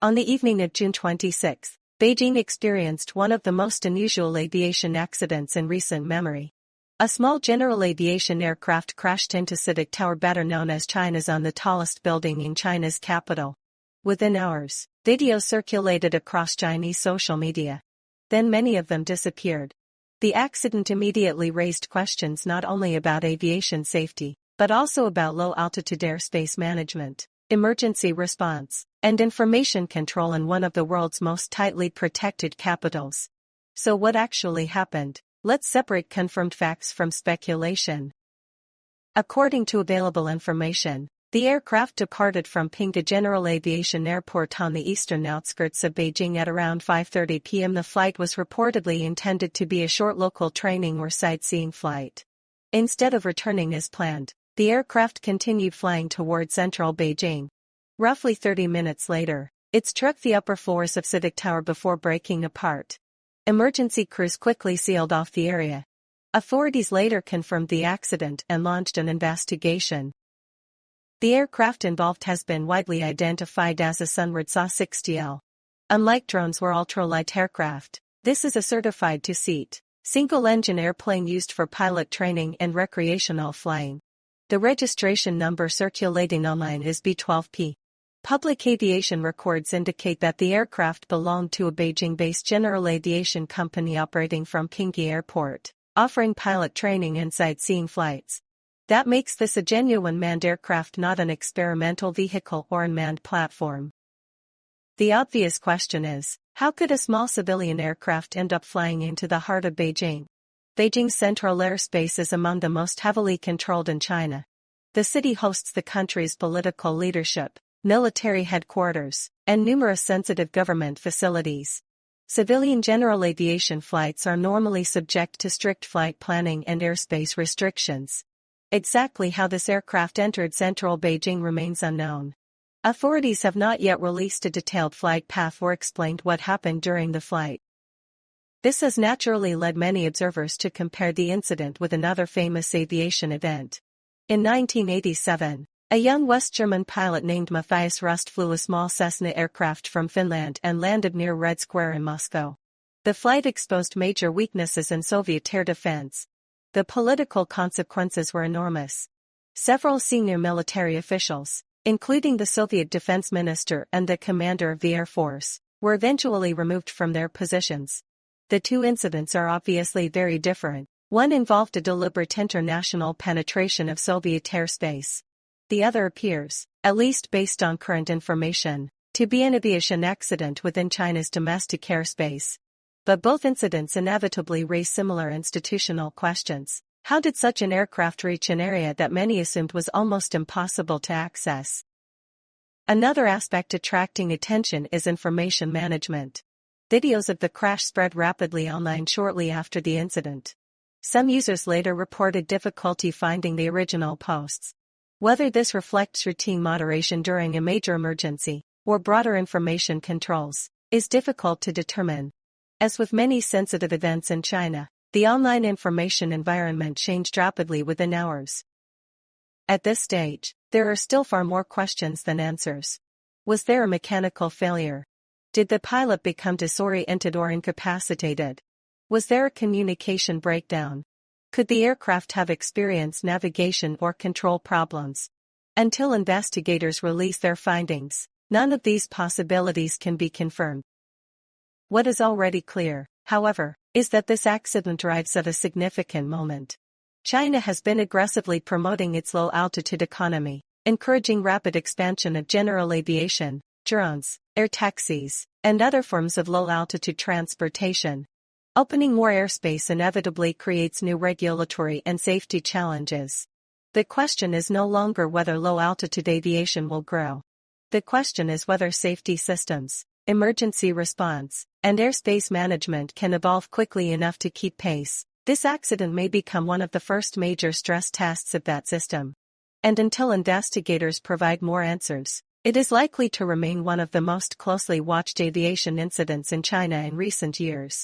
On the evening of June 26, Beijing experienced one of the most unusual aviation accidents in recent memory. A small general aviation aircraft crashed into CITIC Tower, better known as China's on the tallest building in China's capital. Within hours, video circulated across Chinese social media. Then many of them disappeared. The accident immediately raised questions not only about aviation safety, but also about low-altitude airspace management, emergency response, and information control in one of the world's most tightly protected capitals. So what actually happened? Let's separate confirmed facts from speculation. According to available information, the aircraft departed from Pingde General Aviation Airport on the eastern outskirts of Beijing at around 5:30 p.m. The flight was reportedly intended to be a short local training or sightseeing flight. Instead of returning as planned, the aircraft continued flying toward central Beijing. Roughly 30 minutes later, it struck the upper floors of CITIC Tower before breaking apart. Emergency crews quickly sealed off the area. Authorities later confirmed the accident and launched an investigation. The aircraft involved has been widely identified as a Sunward SA-60L. Unlike drones or ultralight aircraft, this is a certified two-seat, single-engine airplane used for pilot training and recreational flying. The registration number circulating online is B12P. Public aviation records indicate that the aircraft belonged to a Beijing-based general aviation company operating from Pingde Airport, offering pilot training and sightseeing flights. That makes this a genuine manned aircraft, not an experimental vehicle or unmanned platform. The obvious question is, how could a small civilian aircraft end up flying into the heart of Beijing? Beijing's central airspace is among the most heavily controlled in China. The city hosts the country's political leadership, military headquarters, and numerous sensitive government facilities. Civilian general aviation flights are normally subject to strict flight planning and airspace restrictions. Exactly how this aircraft entered central Beijing remains unknown. Authorities have not yet released a detailed flight path or explained what happened during the flight. This has naturally led many observers to compare the incident with another famous aviation event. In 1987, a young West German pilot named Matthias Rust flew a small Cessna aircraft from Finland and landed near Red Square in Moscow. The flight exposed major weaknesses in Soviet air defense. The political consequences were enormous. Several senior military officials, including the Soviet defense minister and the commander of the Air Force, were eventually removed from their positions. The two incidents are obviously very different. One involved a deliberate international penetration of Soviet airspace. The other appears, at least based on current information, to be an aviation accident within China's domestic airspace. But both incidents inevitably raise similar institutional questions. How did such an aircraft reach an area that many assumed was almost impossible to access? Another aspect attracting attention is information management. Videos of the crash spread rapidly online shortly after the incident. Some users later reported difficulty finding the original posts. Whether this reflects routine moderation during a major emergency, or broader information controls, is difficult to determine. As with many sensitive events in China, the online information environment changed rapidly within hours. At this stage, there are still far more questions than answers. Was there a mechanical failure? Did the pilot become disoriented or incapacitated? Was there a communication breakdown? Could the aircraft have experienced navigation or control problems? Until investigators release their findings, none of these possibilities can be confirmed. What is already clear, however, is that this accident arrives at a significant moment. China has been aggressively promoting its low-altitude economy, encouraging rapid expansion of general aviation, drones, air taxis, and other forms of low-altitude transportation. Opening more airspace inevitably creates new regulatory and safety challenges. The question is no longer whether low-altitude aviation will grow. The question is whether safety systems, emergency response, and airspace management can evolve quickly enough to keep pace. This accident may become one of the first major stress tests of that system. And until investigators provide more answers, it is likely to remain one of the most closely watched aviation incidents in China in recent years.